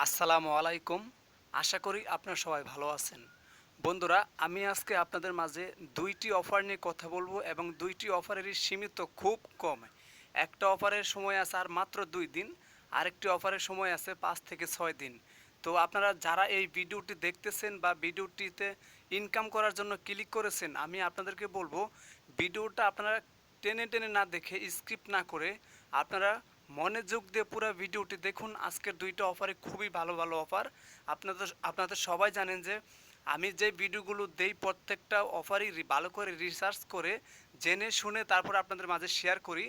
আসসালামু আলাইকুম। আশা করি আপনারা সবাই ভালো আছেন। বন্ধুরা, আমি আজকে আপনাদের মাঝে ২টি অফার নিয়ে কথা বলবো এবং ২টি অফারেরই সীমিত খুব কম। একটা অফারের সময় আছে আর মাত্র ২ দিন, আরেকটি অফারের সময় আছে ৫ থেকে ৬ দিন। তো আপনারা যারা এই ভিডিওটি দেখতেছেন বা ভিডিওটিতে ইনকাম করার জন্য ক্লিক করেছেন, আমি আপনাদেরকে বলবো ভিডিওটা আপনারা টেনে টেনে না দেখে স্কিপ না করে আপনারা মনোযোগ দিয়ে পুরো ভিডিওটি দেখুন। আজকের ২টা অফারে খুবই ভালো ভালো অফার। আপনাদের সবাই জানেন যে আমি যে ভিডিওগুলো দেই প্রত্যেকটা অফারই ভালো করে রিসার্চ করে জেনে শুনে তারপর আপনাদের মাঝে শেয়ার করি,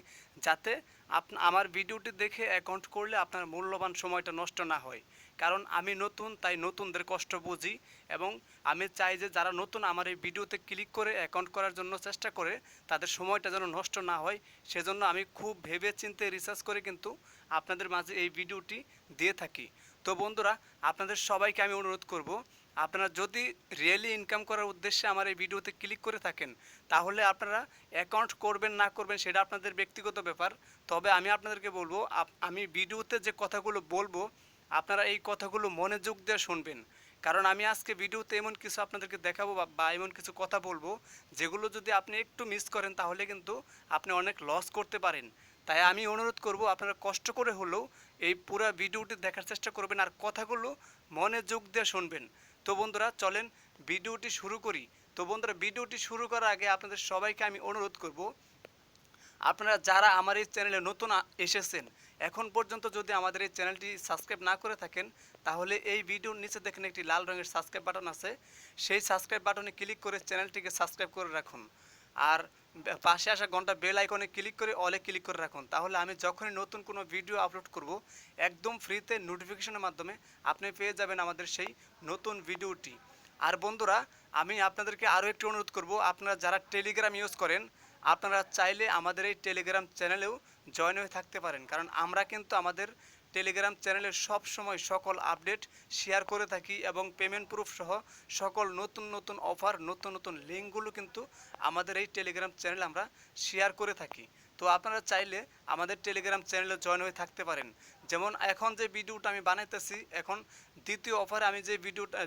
যাতে আমার ভিডিওটি দেখে অ্যাকাউন্ট করলে আপনার মূল্যবান সময়টা নষ্ট না হয়। কারণ আমি নতুন, তাই নতুনদের কষ্ট বুঝি এবং আমি চাই যে যারা নতুন আমার এই ভিডিওতে ক্লিক করে অ্যাকাউন্ট করার জন্য চেষ্টা করে তাদের সময়টা যেন নষ্ট না হয়। সেজন্য আমি খুব ভেবে চিন্তে রিসার্চ করে কিন্তু আপনাদের মাঝে এই ভিডিওটি দিয়ে থাকি। তো বন্ধুরা, আপনাদের সবাইকে আমি অনুরোধ করব, আপনারা যদি রিয়েলি ইনকাম করার উদ্দেশ্যে আমার এই ভিডিওতে ক্লিক করে থাকেন, তাহলে আপনারা অ্যাকাউন্ট করবেন না করবেন সেটা আপনাদের ব্যক্তিগত ব্যাপার। তবে আমি আপনাদেরকে বলবো, আমি ভিডিওতে যে কথাগুলো বলবো আপনারা এই কথাগুলো মনোযোগ দিয়ে শুনবেন। কারণ আমি আজকে ভিডিওতে এমন কিছু আপনাদেরকে দেখাবো বা এমন কিছু কথা বলবো যেগুলো যদি আপনি একটু মিস করেন তাহলে কিন্তু আপনি অনেক লস করতে পারেন। তাই আমি অনুরোধ করব, আপনারা কষ্ট করে হলেও এই পুরো ভিডিওটি দেখার চেষ্টা করবেন আর কথাগুলো মনোযোগ দিয়ে শুনবেন। তো বন্ধুরা, চলেন ভিডিওটি শুরু করি। তো বন্ধুরা, ভিডিওটি শুরু করার আগে আপনাদের সবাইকে আমি অনুরোধ করব, আপনারা যারা আমার এই চ্যানেলে নতুন এসেছেন, এখন পর্যন্ত যদি আমাদের এই চ্যানেলটি সাবস্ক্রাইব না করে থাকেন, তাহলে এই ভিডিওর নিচে দেখেন একটি লাল রঙের সাবস্ক্রাইব বাটন আছে। সেই সাবস্ক্রাইব বাটনে ক্লিক করে চ্যানেলটিকে সাবস্ক্রাইব করে রাখুন। আর পাশে আসা ঘন্টা বেল আইকনে ক্লিক করে অলে ক্লিক করে রাখুন। তাহলে আমি যখনই নতুন কোনো ভিডিও আপলোড করব, একদম ফ্রিতে নোটিফিকেশনের মাধ্যমে আপনি পেয়ে যাবেন আমাদের সেই নতুন ভিডিওটি। আর বন্ধুরা, আমি আপনাদেরকে আরও একটি অনুরোধ করব, আপনারা যারা টেলিগ্রাম ইউজ করেন, আপনারা চাইলে আমাদের এই টেলিগ্রাম চ্যানেলেও জয়েন হয়ে থাকতে পারেন। কারণ আমরা কিন্তু আমাদের টেলিগ্রাম চ্যানেলে সব সময় সকল আপডেট শেয়ার করে থাকি এবং পেমেন্ট প্রুফ সহ সকল নতুন নতুন অফার, নতুন নতুন লিঙ্কগুলো কিন্তু আমাদের এই টেলিগ্রাম চ্যানেলে আমরা শেয়ার করে থাকি। তো আপনারা চাইলে আমাদের টেলিগ্রাম চ্যানেলে জয়েন হয়ে থাকতে পারেন। যেমন এখন যে ভিডিওটা আমি বানাইতেছি, এখন দ্বিতীয় অফারে আমি যে ভিডিওটা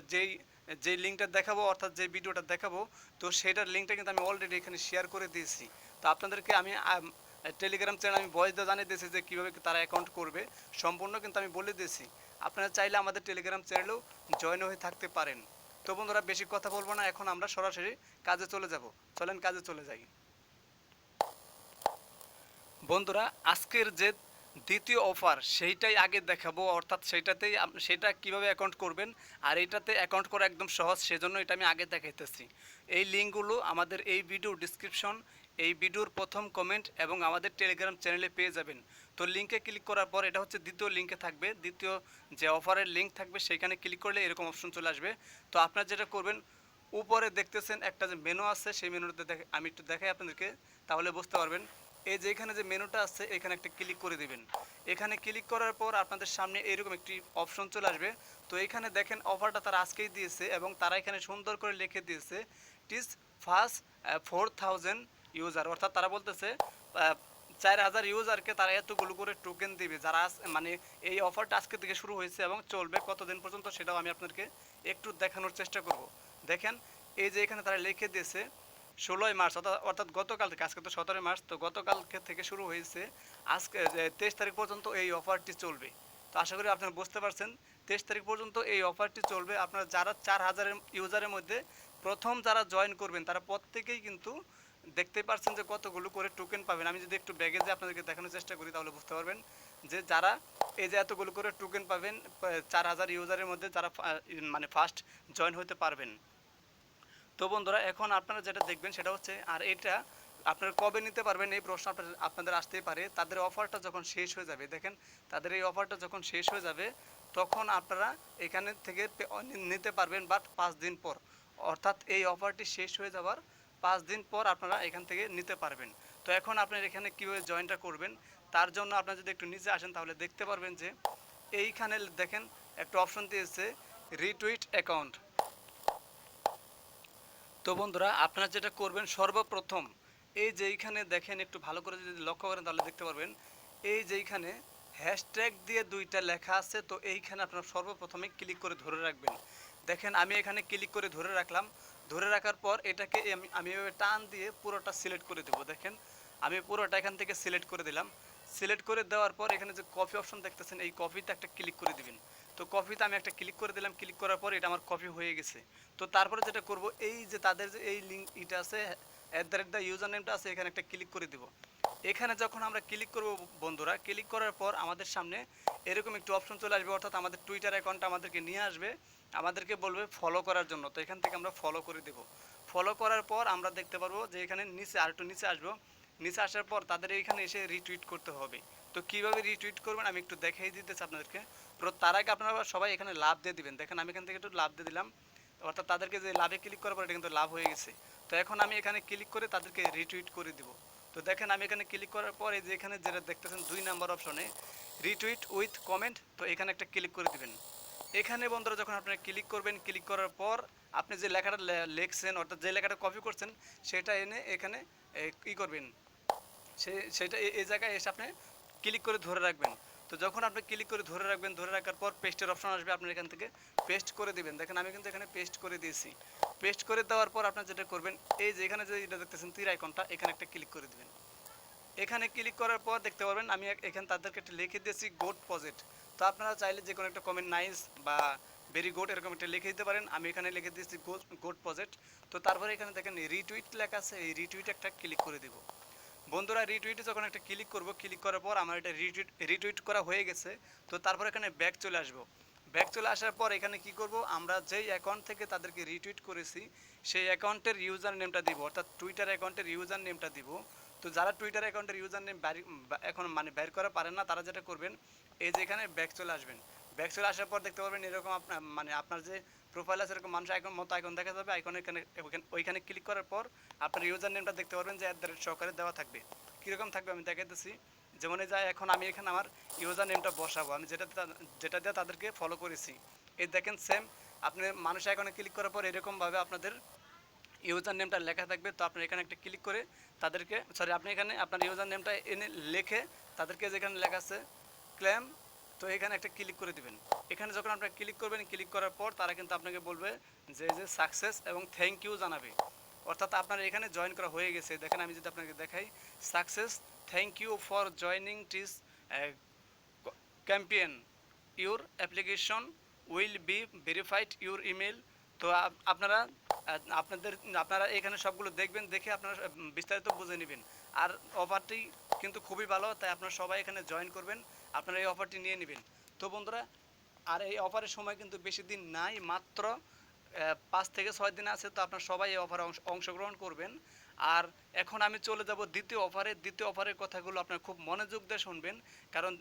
যেই লিঙ্কটা দেখাবো, অর্থাৎ যে ভিডিওটা দেখাবো, তো সেটার লিঙ্কটা কিন্তু আমি অলরেডি এখানে শেয়ার করে দিয়েছি। তো আপনাদেরকে আমি টেলিগ্রাম চ্যানেল আমি ভয়েস দিয়ে জানিয়ে দিয়েছি যে কীভাবে তারা অ্যাকাউন্ট করবে, সম্পূর্ণ কিন্তু আমি বলে দিয়েছি। আপনারা চাইলে আমাদের টেলিগ্রাম চ্যানেলেও জয়েন হয়ে থাকতে পারেন। তো বন্ধুরা, বেশি কথা বলবো না, এখন আমরা সরাসরি কাজে চলে যাব। চলেন কাজে চলে যাই। বন্ধুরা, আজকের যে দ্বিতীয় অফার সেইটাই আগে দেখাবো, অর্থাৎ সেটা কিভাবে অ্যাকাউন্ট করবেন। আর এটাতে অ্যাকাউন্ট করা একদম সহজ, সেজন্য এটা আমি আগে দেখাইতেছি। এই লিঙ্কগুলো আমাদের এই ভিডিও ডিসক্রিপশন, এই ভিডিওর প্রথম কমেন্ট এবং আমাদের টেলিগ্রাম চ্যানেলে পেয়ে যাবেন। তো লিঙ্কে ক্লিক করার পর এটা হচ্ছে দ্বিতীয় লিঙ্কে থাকবে, দ্বিতীয় যে অফারের লিঙ্ক থাকবে সেখানে ক্লিক করলে এরকম অপশন চলে আসবে। তো আপনারা যেটা করবেন, উপরে দেখতেছেন একটা যে মেনু আছে, সেই মেনুতে আমি একটু দেখাই আপনাদেরকে, তাহলে বুঝতে পারবেন। এই যে এখানে যে মেনুটা আছে, এখানে একটা ক্লিক করে দিবেন। এখানে ক্লিক করার পর আপনাদের সামনে এরকম একটি অপশন চলে আসবে। তো এখানে দেখেন অফারটা তারা আজকেই দিয়েছে এবং তারা এখানে সুন্দর করে লিখে দিয়েছে টিস ফার্স্ট 4000 ইউজার, অর্থাৎ তারা বলতেছে 4000 ইউজারকে তারা এতগুলো করে টোকেন দিবে, যারা মানে এই অফারটা আজকে থেকে শুরু হয়েছে এবং চলবে কতদিন পর্যন্ত সেটাও আমি আপনাদেরকে একটু দেখানোর চেষ্টা করব। দেখেন, এই যে এখানে তারা লিখে দিয়েছে 16ই মার্চ, অর্থাৎ গতকাল থেকে, আজকে তো 17 মার্চ, তো গতকালকে থেকে শুরু হয়েছে, আজকে 23 তারিখ পর্যন্ত এই অফারটি চলবে। তো আশা করি আপনারা বুঝতে পারছেন, 23 তারিখ পর্যন্ত এই অফারটি চলবে। আপনারা যারা 4000 ইউজারের মধ্যে প্রথম যারা জয়েন করবেন, তারা প্রত্যেকেই কিন্তু দেখতেই পাচ্ছেন যে কতগুলো করে টোকেন পাবেন। আমি যদি একটু ব্যাগে যে আপনাদেরকে দেখানোর চেষ্টা করি, তাহলে বুঝতে পারবেন যে যারা এই যে এতগুলো করে টোকেন পাবেন 4000 ইউজারের মধ্যে, যারা মানে ফার্স্ট জয়েন হতে পারবেন। তো বন্ধুরা, এখন আপনারা যেটা দেখবেন সেটা হচ্ছে, আর এটা আপনারা কবে নিতে পারবেন এই প্রশ্ন আপনাদের আসতেই পারে। তাদের অফারটা যখন শেষ হয়ে যাবে, দেখেন তাদের এই অফারটা যখন শেষ হয়ে যাবে, তখন আপনারা এখানে থেকে নিতে পারবেন, বাট 5 দিন পর, অর্থাৎ এই অফারটি শেষ হয়ে যাওয়ার 5 দিন পর আপনারা এখান থেকে নিতে পারবেন। তো এখন আপনারা এখানে কীভাবে জয়েনটা করবেন, তার জন্য আপনারা যদি একটু নিচে আসেন তাহলে দেখতে পারবেন যে এইখানে দেখেন একটা অপশন দিয়েছে রিটুইট অ্যাকাউন্ট। তো বন্ধুরা, আপনারা যেটা করবেন সর্বপ্রথম, এই যে এইখানে দেখেন, একটু ভালো করে যদি লক্ষ্য করেন তাহলে দেখতে পারবেন, এই যে এইখানে হ্যাশট্যাগ দিয়ে দুইটা লেখা আছে, তো এইখানে আপনারা সর্বপ্রথমে ক্লিক করে ধরে রাখবেন। দেখেন আমি এখানে ক্লিক করে ধরে রাখলাম। ধরে রাখার পর এটাকে আমি এভাবে টান দিয়ে পুরোটা সিলেক্ট করে দেবো। দেখেন আমি পুরোটা এখান থেকে সিলেক্ট করে দিলাম। সিলেক্ট করে দেওয়ার পর এখানে যে কপি অপশন দেখতেছেন, এই কপিতে একটা ক্লিক করে দিবেন। তো কপিতে আমি একটা ক্লিক করে দিলাম। ক্লিক করার পর এটা আমার কপি হয়ে গেছে। তো তারপরে যেটা করব, এই যে তাদের যে এই লিঙ্ক এটা আছে, @the ইউজার নেমটা আছে, এখানে একটা ক্লিক করে দিব। এখানে যখন আমরা ক্লিক করব বন্ধুরা, ক্লিক করার পর আমাদের সামনে এরকম একটু অপশন চলে আসবে, অর্থাৎ আমাদের টুইটার অ্যাকাউন্টটা আমাদেরকে নিয়ে আসবে, আমাদেরকে বলবে ফলো করার জন্য। তো এখান থেকে আমরা ফলো করে দেব। ফলো করার পর আমরা দেখতে পারবো যে এখানে নিচে আরেকটু নিচে আসবো। নিচে আসার পর তাদের এইখানে এসে রিটুইট করতে হবে। তো কীভাবে রিটুইট করবেন আমি একটু দেখিয়ে দিতেছি আপনাদেরকে। তার আগে আপনারা সবাই এখানে লাভ দিয়ে দিবেন। দেখেন আমি এখান থেকে একটু লাভ দিয়ে দিলাম, অর্থাৎ তাদেরকে যে লাভে ক্লিক করার পর এটা কিন্তু লাভ হয়ে গেছে। তো এখন আমি এখানে ক্লিক করে তাদেরকে রিটুইট করে দিব। তো দেখেন আমি এখানে ক্লিক করার পর এই যে এখানে যেটা দেখতেছেন 2 নাম্বার অপশনে রিটুইট উইথ কমেন্ট, তো এখানে একটা ক্লিক করে দিবেন। এখানে বন্ধুরা যখন আপনারা ক্লিক করবেন, ক্লিক করার পর আপনি যে লেখাটা লিখছেন, অর্থাৎ যে লেখাটা কপি করছেন, সেটা এনে এখানে কী করবেন, সেটা এই জায়গায় এসে আপনি ক্লিক করে ধরে রাখবেন। তো যখন আপনি ক্লিক করে ধরে রাখবেন, ধরে রাখার পর পেস্টের অপশন আসবে, আপনি এখান থেকে পেস্ট করে দিবেন। দেখেন আমি কিন্তু এখানে পেস্ট করে দিয়েছি। পেস্ট করে দেওয়ার পর আপনার যেটা করবেন, এই যে এখানে যে এটা দেখতেছেন তীর আইকনটা, এখানে একটা ক্লিক করে দিবেন। এখানে ক্লিক করার পর দেখতে পারবেন আমি এখানে তাদেরকে একটা লিখে দিয়েছি গুড প্রজেক্ট। তো আপনারা চাইলে যে কোনো একটা কমেন্ট নাইস বা ভেরি গুড এরকম একটা লিখে দিতে পারেন। আমি এখানে লিখে দিয়েছি গুড প্রজেক্ট। তো তারপরে এখানে দেখেন রিটুইট লেখা আছে, এই রিটুইট একটা ক্লিক করে দেব। বন্ধুরা রিটুইটে যখন একটা ক্লিক করব, ক্লিক করার পর আমার এটা রিটুইট করা হয়ে গেছে। তো তারপর এখানে ব্যাক চলে আসবো। ব্যাক চলে আসার পর এখানে কি করব, আমরা যেই অ্যাকাউন্ট থেকে তাদেরকে রিটুইট করেছি সেই অ্যাকাউন্টের ইউজার নেমটা দিব, অর্থাৎ টুইটার অ্যাকাউন্টের ইউজার নেমটা দিব। তো যারা টুইটার অ্যাকাউন্টের ইউজার নেম এখন মানে বের করা পারেন না, তারা যেটা করবেন, এই যে এখানে ব্যাক চলে আসবেন। ব্যাক চলে আসার পর দেখতে পারবেন এরকম আপনার মানে আপনার যে প্রোফাইল আছে এরকম মানুষ আইকন মতো আইকন দেখা যাবে। আইকন ওইখানে ক্লিক করার পর আপনার ইউজার নেমটা দেখতে পারবেন যে সহকারে দেওয়া থাকবে। কীরকম থাকবে আমি দেখাইতেছি। যেমন এই যায় এখন আমি এখানে আমার ইউজার নেমটা বসাবো, আমি যেটা দিয়ে তাদেরকে ফলো করেছি। এই দেখেন সেম আপনি মানুষ আইকনে ক্লিক করার পর এরকমভাবে আপনাদের ইউজার নেমটা লেখা থাকবে। তো আপনি এখানে একটা ক্লিক করে তাদেরকে আপনি এখানে আপনার ইউজার নেমটা এনে লিখে তাদেরকে যেখানে লেখা আছে ক্লেম, তো এখানে একটা ক্লিক করে দিবেন। এখানে যখন আপনারা ক্লিক করবেন, ক্লিক করার পর তারা কিন্তু আপনাকে বলবে যে সাকসেস এবং থ্যাংক ইউ জানাবে, অর্থাৎ আপনার এখানে জয়েন করা হয়ে গেছে। দেখেন আমি যদি আপনাকে দেখাই, success thank you for joining this campaign, your application will be verified your email. তো আপনারা আপনারা এখানে সবগুলো দেখবেন, দেখে আপনারা বিস্তারিত বুঝে নেবেন। আর অফারটি কিন্তু খুবই ভালো, তাই আপনারা সবাই এখানে জয়েন করবেন, আপনারা এই অফারটি নিয়ে নেবেন। তো বন্ধুরা, আর এই অফারের সময় কিন্তু বেশি দিন নাই, মাত্র 5 থেকে 6 দিন আছে। তো আপনারা সবাই এই অফারে অংশগ্রহণ করবেন। আর এখন আমি চলে যাব দ্বিতীয় অফারে। দ্বিতীয় অফারের কথাগুলো আপনারা খুব মনোযোগ দিয়ে শুনবেন, কারণ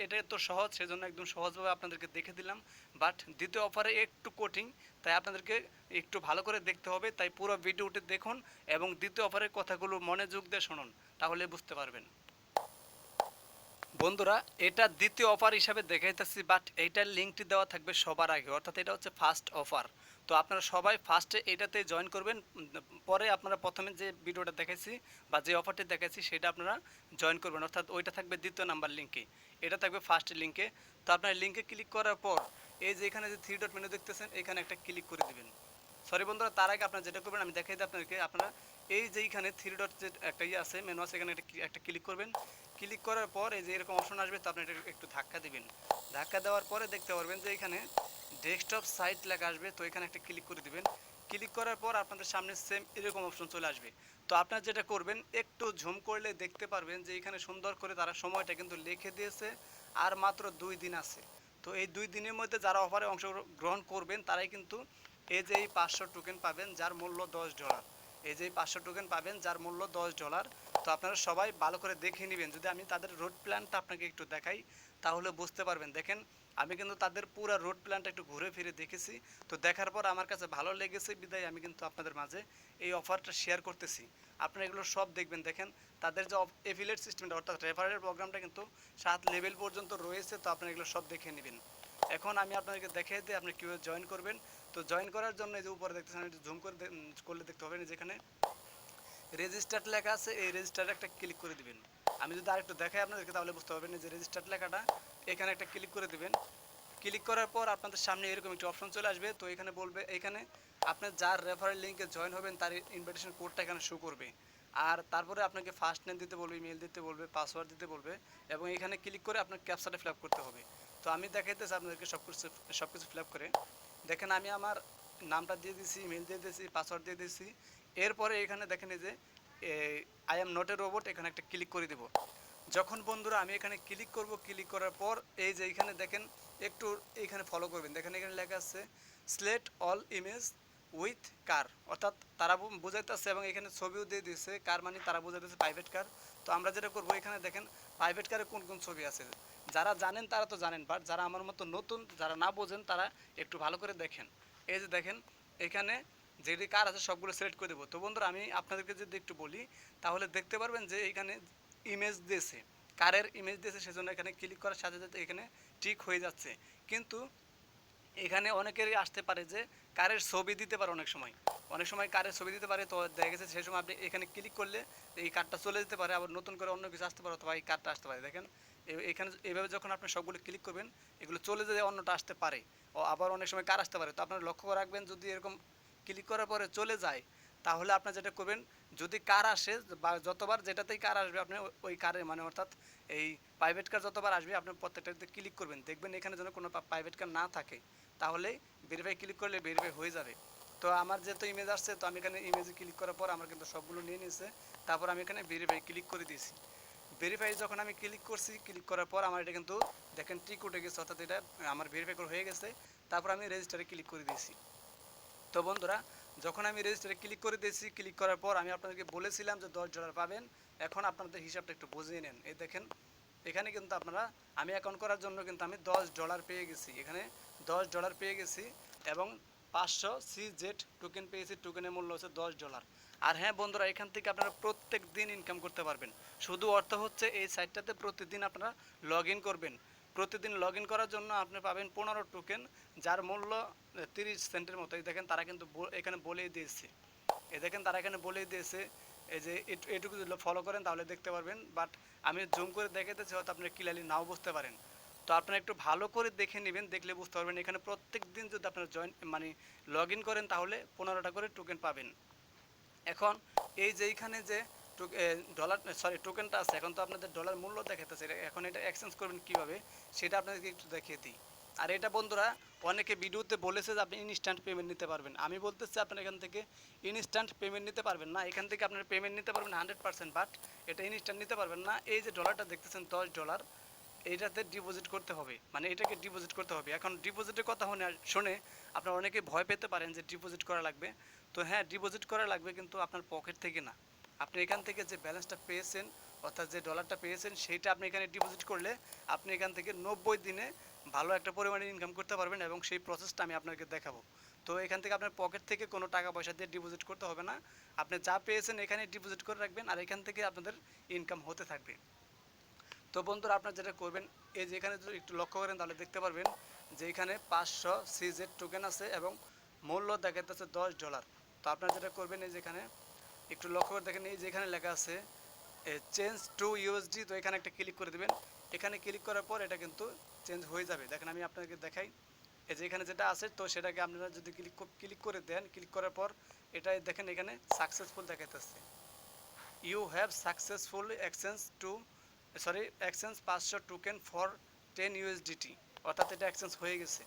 এটা তো সহজ, সেজন্য একদম সহজভাবে আপনাদেরকে দেখে দিলাম। বাট দ্বিতীয় অফারে একটু কঠিন, তাই আপনাদেরকে একটু ভালো করে দেখতে হবে। তাই পুরো ভিডিওটি দেখুন এবং দ্বিতীয় অফারের কথাগুলো মনোযোগ দিয়ে শুনুন, তাহলে বুঝতে পারবেন। বন্ধুরা, এটা দ্বিতীয় অফার হিসাবে দেখাইতেছি, বাট এইটার লিঙ্কটি দেওয়া থাকবে সবার আগে, অর্থাৎ এটা হচ্ছে ফার্স্ট অফার। তো আপনারা সবাই ফার্স্টে এটাতে জয়েন করবেন, পরে আপনারা প্রথমে যে ভিডিওটা দেখাইছি বা যে অফারটি দেখাইছি সেটা আপনারা জয়েন করবেন, অর্থাৎ ওইটা থাকবে দ্বিতীয় নাম্বার লিঙ্কে, এটা থাকবে ফার্স্ট লিঙ্কে। তো আপনার লিঙ্কে ক্লিক করার পর এই যে এখানে যে 3 ডট মেনু দেখতেছেন, এখানে একটা ক্লিক করে দেবেন। সরি বন্ধুরা, তার আগে আপনারা যেটা করবেন আমি দেখাই দিই আপনাদেরকে। আপনারা এই যে এইখানে 3 ডট যে একটা আছে মেনু আছে, এখানে একটা ক্লিক করবেন। ক্লিক করার পর এই যে এরকম অপশন আসবে, তো আপনি এটা একটু ধাক্কা দিবেন। ধাক্কা দেওয়ার পরে দেখতে পারবেন যে এখানে ডেস্কটপ সাইট লেখা আসবে, তো এখানে একটা ক্লিক করে দিবেন। ক্লিক করার পর আপনাদের সামনে সেম এরকম অপশন চলে আসবে। তো আপনারা যেটা করবেন, একটু ঝুম করলে দেখতে পারবেন যে এখানে সুন্দর করে তারা সময়টা কিন্তু লিখে দিয়েছে, আর মাত্র 2 দিন আছে। তো এই 2 দিনের মধ্যে যারা অফারে অংশগ্রহণ করবেন তারাই কিন্তু এই যে এই 500 টোকেন পাবেন, যার মূল্য $10। এই যে 500 টোকেন পাবেন, যার মূল্য $10। তো আপনারা সবাই ভালো করে দেখে নেবেন। যদি আমি তাদের রোড প্ল্যানটা আপনাকে একটু দেখাই, তাহলে বুঝতে পারবেন। দেখেন আমি কিন্তু তাদের পুরো রোড প্ল্যানটা একটু ঘুরে ফিরে দেখেছি। তো দেখার পর আমার কাছে ভালো লেগেছে, বিদায় আমি কিন্তু আপনাদের মাঝে এই অফারটা শেয়ার করতেছি। আপনারা এগুলো সব দেখবেন। দেখেন তাদের যে এফিলিয়েট সিস্টেমটা, অর্থাৎ রেফারেল প্রোগ্রামটা কিন্তু 7 লেভেল পর্যন্ত রয়েছে। তো আপনারা এগুলো সব দেখে নেবেন। এখন আমি আপনাদেরকে দেখিয়ে দিই আপনি কীভাবে জয়েন করবেন। তো জয়েন করার জন্য এই যে উপরে দেখতেছেন, জুম করে করলে দেখতে হবে যেখানে রেজিস্টার্ড লেখা আছে, এই রেজিস্টারে একটা ক্লিক করে দিবেন। আমি যদি আরেকটু দেখাই আপনাদেরকে তাহলে বুঝতে পারবেন যে রেজিস্টার্ড লেখাটা এখানে একটা ক্লিক করে দেবেন। ক্লিক করার পর আপনাদের সামনে এরকম একটি অপশন চলে আসবে। তো এখানে বলবে এখানে আপনার যার রেফারেল লিঙ্কে জয়েন হবেন তার ইনভিটেশন কোডটা এখানে শো করবে। আর তারপরে আপনাকে ফার্স্ট নেম দিতে বলবে, ইমেল দিতে বলবে, পাসওয়ার্ড দিতে বলবে এবং এখানে ক্লিক করে আপনার ক্যাপচাটা ফিল আপ করতে হবে। তো আমি দেখাইতেছি আপনাদেরকে সব কিছু ফিল আপ করে। দেখেন আমি আমার নামটা দিয়ে দিয়েছি, ইমেল দিয়ে দিয়েছি, পাসওয়ার্ড দিয়ে দিয়েছি। এরপরে এখানে দেখেন এই যে I am not a robot, এখানে একটা ক্লিক করে দেবো। যখন বন্ধুরা আমি এখানে ক্লিক করব, ক্লিক করার পর এই যে এখানে দেখেন একটু এইখানে ফলো করবেন। দেখেন এখানে লেখা আছে সিলেক্ট অল ইমেজ উইথ কার, অর্থাৎ তারা বোঝাইতেছে এবং এখানে ছবিও দিয়ে দিয়েছে। কার মানে তারা বোঝাইতেছে প্রাইভেট কার। তো আমরা যেটা করবো এখানে দেখেন প্রাইভেট কারে কোন কোন ছবি আছে। যারা জানেন তারা তো জানেন, বাট যারা আমার মতো নতুন, যারা না বোঝেন তারা একটু ভালো করে দেখেন। এই যে দেখেন এখানে যেটি কার আছে সবগুলো সিলেক্ট করে দেবো। তো বন্ধুরা আমি আপনাদেরকে যদি একটু বলি তাহলে দেখতে পারবেন যে এখানে ইমেজ দিয়েছে, কারের ইমেজ দিয়েছে, সেজন্য এখানে ক্লিক করার সাথে সাথে এখানে ঠিক হয়ে যাচ্ছে। কিন্তু এখানে অনেকেরই আসতে পারে যে কারের ছবি দিতে পারে, অনেক সময় কারের ছবি দিতে পারে। তো দেখা গেছে সেই সময় আপনি এখানে ক্লিক করলে এই কার্ডটা চলে যেতে পারে, আবার নতুন করে অন্য কিছু আসতে পারে, অথবা এই কার্ডটা আসতে পারে। দেখেন এখানে এইভাবে যখন আপনি সবগুলো ক্লিক করবেন এগুলো চলে যেতে অন্যটা আসতে পারে, ও আবার অনেক সময় কার আসতে পারে। তো আপনারা লক্ষ্য করে রাখবেন যদি এরকম ক্লিক করার পরে চলে যায় তাহলে আপনার যেটা করবেন, যদি কার আসে বা যতবার যেটাতেই কার আসবে আপনি ওই কারে মানে অর্থাৎ এই প্রাইভেট কার যতবার আসবে আপনি প্রত্যেকটাতে ক্লিক করবেন। দেখবেন এখানে যেন কোনো প্রাইভেট কার না থাকে, তাহলে ভেরিফাই ক্লিক করলে ভেরিফাই হয়ে যাবে। তো আমার যেহেতু ইমেজ আসছে তো আমি এখানে ইমেজে ক্লিক করার পর আমার কিন্তু সবগুলো নিয়ে নিয়েছে। তারপর আমি এখানে ভেরিফাই ক্লিক করে দিয়েছি। ভেরিফাই যখন আমি ক্লিক করছি, ক্লিক করার পর আমার এটা কিন্তু দেখেন টিক উঠে গেছে, অর্থাৎ এটা আমার ভেরিফাই হয়ে গেছে। তারপর আমি রেজিস্টারে ক্লিক করে দিয়েছি। তো বন্ধুরা যখন আমি রেজিস্টারে ক্লিক করে দিয়েছি, ক্লিক করার পর আমি আপনাদেরকে বলেছিলাম যে $10 পাবেন। এখন আপনাদের হিসাবটা একটু বুঝিয়ে নেন। এই দেখেন এখানে কিন্তু আপনারা, আমি অ্যাকাউন্ট করার জন্য কিন্তু আমি $10 পেয়ে গেছি, এখানে $10 পেয়ে গেছি এবং 500 CZ টোকেন পেয়েছি। টোকেনের মূল্য হচ্ছে $10। আর হ্যাঁ বন্ধুরা, এখান থেকে আপনারা প্রত্যেক দিন ইনকাম করতে পারবেন। শুধু অর্থ হচ্ছে এই সাইটটাতে প্রতিদিন আপনারা লগ ইন করবেন। প্রতিদিন লগ ইন করার জন্য আপনি পাবেন 15 টোকেন, যার মূল্য 30 সেন্টের মতো। এই দেখেন তারা কিন্তু এখানে বলেই দিয়েছে, এই দেখেন তারা এখানে বলেই দিয়েছে। এই যে এটুকু যদি ফলো করেন তাহলে দেখতে পারবেন, বাট আমি জুম করে দেখাতেছি, হয়তো আপনি ক্লিয়ারলি নাও বুঝতে পারেন। তো আপনারা একটু ভালো করে দেখে নেবেন, দেখলে বুঝতে পারবেন। এখানে প্রত্যেক দিন যদি আপনারা মানে লগ ইন করেন তাহলে 15টা করে টোকেন পাবেন। এখন এই যে এইখানে যে টোকেনটা আছে, এখন তো আপনাদের ডলার মূল্য দেখাতেছে, এখন এটা এক্সচেঞ্জ করবেন কীভাবে সেটা আপনাদেরকে একটু দেখিয়ে দিই। আর এটা বন্ধুরা অনেকে ভিডিওতে বলেছে যে আপনি ইনস্ট্যান্ট পেমেন্ট নিতে পারবেন। আমি বলতেছি আপনার এখান থেকে ইনস্ট্যান্ট পেমেন্ট নিতে পারবেন না। এখান থেকে আপনার পেমেন্ট নিতে পারবেন 100%, বাট এটা ইনস্ট্যান্ট নিতে পারবেন না। এই যে ডলারটা দেখতেছেন $10, এইটাতে ডিপোজিট করতে হবে, মানে এটাকে ডিপোজিট করতে হবে। এখন ডিপোজিটের কথা শুনে আপনারা অনেকে ভয় পেতে পারেন যে ডিপোজিট করা লাগবে। তো হ্যাঁ, ডিপোজিট করা লাগবে, কিন্তু আপনার পকেট থেকে না। আপনি এখান থেকে যে ব্যালেন্সটা পেয়েছেন, অর্থাৎ যে ডলারটা পেয়েছেন, সেইটা আপনি এখানে ডিপোজিট করলে আপনি এখান থেকে 90 দিনে ভালো একটা পরিমাণে ইনকাম করতে পারবেন এবং সেই প্রসেসটা আমি আপনাকে দেখাবো। তো এখান থেকে আপনার পকেট থেকে কোনো টাকা পয়সা দিয়ে ডিপোজিট করতে হবে না। আপনি যা পেয়েছেন এখানে ডিপোজিট করে রাখবেন আর এখান থেকে আপনাদের ইনকাম হতে থাকবে। তো বন্ধুরা আপনারা যেটা করবেন, এই যে এখানে যদি একটু লক্ষ্য করেন তাহলে দেখতে পারবেন যে এখানে 500 CZ টোকেন আছে এবং মূল্য দেখাতেছে $10। তো আপনারা যেটা করবেন, এই যেখানে একটু লক্ষ্য করে দেখেন, এই যেখানে লেখা আছে চেঞ্জ টু USD, তো এখানে একটা ক্লিক করে দেবেন। এখানে ক্লিক করার পর এটা কিন্তু চেঞ্জ হয়ে যাবে। দেখেন আমি আপনাদেরকে দেখাই, এই যে এখানে যেটা আছে তো সেটাকে আপনারা যদি ক্লিক করে দেন, ক্লিক করার পর এটা দেখেন এখানে সাকসেসফুল দেখাতেছে, you have successful exchange 500 token for 10 USDT, অর্থাৎ এটা এক্সচেঞ্জ হয়ে গেছে।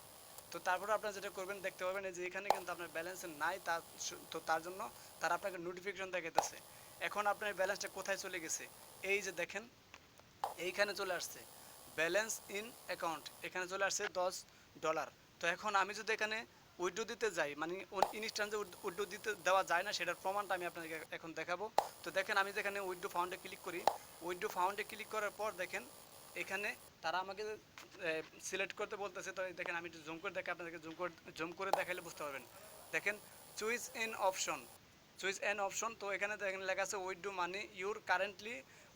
তো তারপরে আপনারা যেটা করবেন, দেখতে পাবেন যে এখানে কিন্তু আপনার ব্যালেন্স নাই, তার জন্য তারা আপনাকে নোটিফিকেশন দেখাতেছে। এখন আপনার ব্যালেন্সটা কোথায় চলে গেছে, এই যে দেখেন এইখানে চলে আসছে ব্যালেন্স ইন অ্যাকাউন্ট, এখানে চলে আসছে $10। তো এখন আমি যদি এখানে উইথড্র দিতে যাই, মানে ইনস্ট্যান্ট যে উইথড্র দিতে দেওয়া যায় না সেটার প্রমাণটা আমি আপনাকে এখন দেখাবো। তো দেখেন আমি যেখানে উইথড্র ফাউন্ডে ক্লিক করি, উইথড্র ফাউন্ডে ক্লিক করার পর দেখেন এখানে তারা আমাকে সিলেক্ট করতে বলতেছে। তো দেখেন আমি একটু জুম করে দেখে আপনাদেরকে জুম করে দেখাইলে বুঝতে পারবেন। দেখেন চুইজ এন অপশন, তো এখানে দেখেন লেখা আছে withdraw money your currently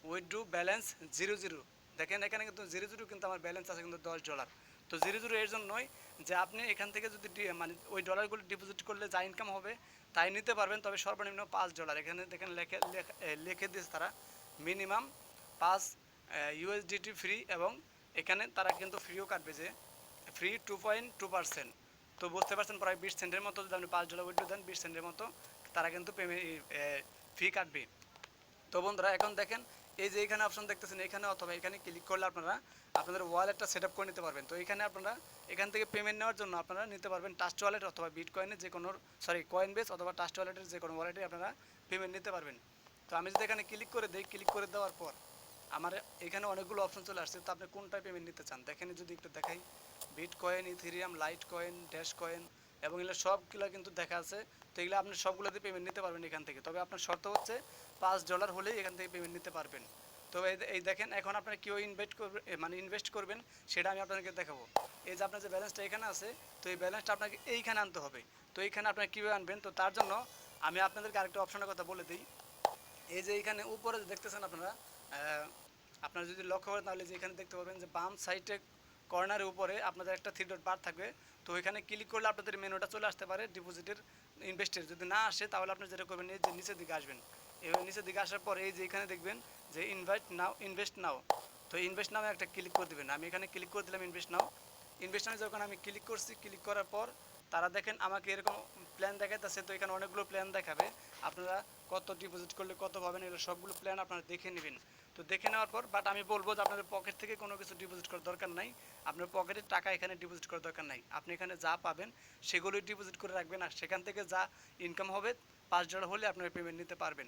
withdraw balance 00। দেখেন এখানে কিন্তু 00 কিন্তু আমার ব্যালেন্স আছে কিন্তু $10। তো 00 এর জন্যই যে আপনি এখান থেকে যদি মানে ওই ডলারগুলো ডিপোজিট করলে যা ইনকাম হবে তাই নিতে পারবেন, তবে সর্বনিম্ন $5। এখানে দেখেন লিখে দিয়েছে তারা মিনিমাম 5 ইউএসডিটি ফ্রি, এবং এখানে তারা কিন্তু ফ্রিও কাটবে, যে ফ্রি 2.2%। তো বুঝতে পারছেন প্রায় 20 সেন্টের মতো যদি আপনি $5 উইথড্র দেন, 20 সেন্টের মতো তারা কিন্তু পেমেন্ট ফি কাটবে। তো বন্ধুরা এখন দেখেন এই যে এখানে অপশন দেখতেছেন, এখানে অথবা এখানে ক্লিক করলে আপনারা আপনাদের ওয়ালেটটা সেট আপ করে নিতে পারবেন। তো এখানে আপনারা এখান থেকে পেমেন্ট নেওয়ার জন্য আপনারা নিতে পারবেন ট্রাস্ট ওয়ালেট অথবা বিটকয়েনের যে কোনো কয়েনবেস অথবা ট্রাস্ট ওয়ালেটের যে কোনো ওয়ালেটে আপনারা পেমেন্ট নিতে পারবেন। তো আমি যদি এখানে ক্লিক করে দিই, ক্লিক করে দেওয়ার পর আমার এখানে অনেকগুলো অপশন চলে আসছে। তো আপনি কোনটায় পেমেন্ট নিতে চান দেখেন, যদি একটু দেখাই, bitcoin, Ethereum, light coin, dash coin এবং এগুলো সবগুলো কিন্তু দেখা আছে। তো এগুলো আপনি সবগুলোতে পেমেন্ট নিতে পারবেন এখান থেকে, তবে আপনার শর্ত হচ্ছে $5 হলেই এখান থেকে পেমেন্ট নিতে পারবেন। তো এই দেখেন এখন আপনারা কেউ ইনভেস্ট করবেন সেটা আমি আপনাদেরকে দেখাবো। এই যে আপনার যে ব্যালেন্সটা এখানে আছে, তো এই ব্যালেন্সটা আপনাকে এইখানে আনতে হবে। তো এইখানে আপনারা কীভাবে আনবেন, তো তার জন্য আমি আপনাদেরকে আরেকটা অপশনের কথা বলে দিই। এই যে এইখানে উপরে দেখতেছেন আপনারা, আপনারা যদি লক্ষ্য করেন তাহলে যে এখানে দেখতে পাবেন যে বাম সাইডে কর্নারের উপরে আপনাদের একটা 3 ডট বার থাকবে। তো এখানে ক্লিক করলে আপনাদের মেনুটা চলে আসতে পারে ডিপোজিটের, ইনভেস্টের। যদি না আসে তাহলে আপনি যেটা করবেন, এই যে নিচের দিকে আসবেন। এবার নিচের দিকে আসার পর এই যে এখানে দেখবেন যে ইনভেস্ট নাও। তো ইনভেস্ট নাও একটা ক্লিক করে দেবেন। আমি এখানে ক্লিক করে দিলাম ইনভেস্ট নাও। ইনভেস্ট নাও যখন আমি ক্লিক করছি, ক্লিক করার পর তারা দেখেন আমাকে এরকম প্ল্যান দেখাইতেছে। তো এখানে অনেকগুলো প্ল্যান দেখাবে, আপনারা কত ডিপোজিট করলে কত পাবেন, এগুলো সবগুলো প্ল্যান আপনারা দেখে নেবেন। তো দেখে নেওয়ার পর বাট আমি বলবো যে আপনাদের পকেট থেকে কোনো কিছু ডিপোজিট করার দরকার নাই, আপনার পকেটের টাকা এখানে ডিপোজিট করার দরকার নাই। আপনি এখানে যা পাবেন সেগুলোই ডিপোজিট করে রাখবেন, আর সেখান থেকে যা ইনকাম হবে $5 হলে আপনারা পেমেন্ট নিতে পারবেন।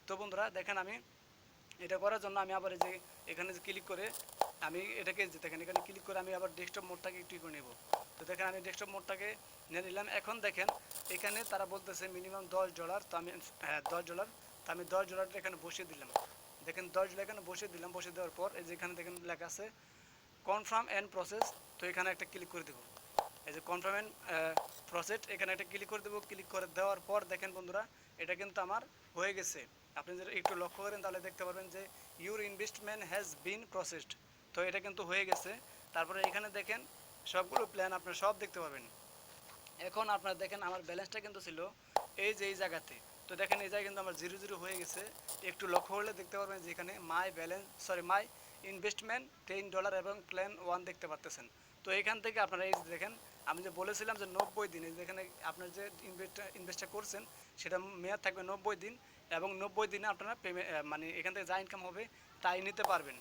তো বন্ধুরা দেখেন, আমি এটা করার জন্য আমি আবার এই যে এখানে ক্লিক করে আমি এটাকে দেখেন এখানে ক্লিক করে আমি আবার ডেস্কটপ মোডটাকে একটু করে নেব। তো দেখেন আমি ডেস্কটপ মোডটাকে নিয়ে নিলাম। এখন দেখেন এখানে তারা বলতেছে মিনিমাম $10। তো আমি $10, তো আমি $10 এখানে বসিয়ে দিলাম। দেখেন $10 এখানে বসিয়ে দিলাম। বসিয়ে দেওয়ার পর এই যে এখানে দেখেন লেখা আছে কনফার্ম অ্যান্ড প্রসেস। তো এখানে একটা ক্লিক করে দেবো, এই যে কনফার্ম অ্যান্ড প্রসেস, এখানে একটা ক্লিক করে দেবো। ক্লিক করে দেওয়ার পর দেখেন বন্ধুরা এটা কিন্তু আমার হয়ে গেছে। আপনি যদি একটু লক্ষ্য করেন তাহলে দেখতে পারবেন যে your investment has been processed. তো এটা কিন্তু হয়ে গেছে। তারপরে এখানে দেখেন সবগুলো প্ল্যান আপনারা সব দেখতে পারবেন। এখন আপনারা দেখেন আমার ব্যালেন্সটা কিন্তু ছিল এই যে এই জায়গাতে। তো দেখেন এই জায়গায় কিন্তু আমার 0 হয়ে গেছে। একটু লক্ষ্য করলে দেখতে পারবেন যে এখানে মাই ইনভেস্টমেন্ট $10 এবং প্ল্যান 1 দেখতে পারতেছেন। তো এখান থেকে আপনারা এই দেখেন আমি যে বলেছিলাম যে 90 দিন, যেখানে আপনার যে ইনভেস্টটা করছেন সেটা মেয়াদ থাকবে 90 দিন, এবং 90 দিনে আপনারা পেমেন্ট এখান থেকে যা ইনকাম হবে তাই নিতে পারবেন।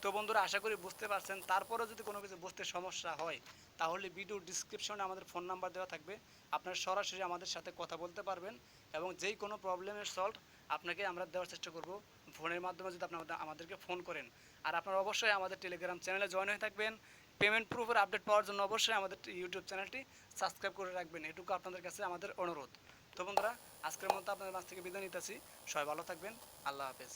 তো বন্ধুরা আশা করি বুঝতে পারছেন। তারপরেও যদি কোনো কিছু বুঝতে সমস্যা হয় তাহলে ভিডিও ডিসক্রিপশনে আমাদের ফোন নাম্বার দেওয়া থাকবে, আপনারা সরাসরি আমাদের সাথে কথা বলতে পারবেন, এবং যেই কোনো প্রবলেমের সলভ আপনাকে আমরা দেওয়ার চেষ্টা করব ফোনের মাধ্যমে, যদি আপনি আমাদেরকে ফোন করেন। আর আপনারা অবশ্যই আমাদের টেলিগ্রাম চ্যানেলে জয়েন হয়ে থাকবেন। পেমেন্ট প্রুফের আপডেট পাওয়ার জন্য অবশ্যই আমাদের ইউটিউব চ্যানেলটি সাবস্ক্রাইব করে রাখবেন, এটুকু আপনাদের কাছে আমাদের অনুরোধ। তো বন্ধুরা আজকের মতো আপনাদের মাছ থেকে বিদায় নিতেছি। সবাই ভালো থাকবেন। আল্লাহ হাফেজ।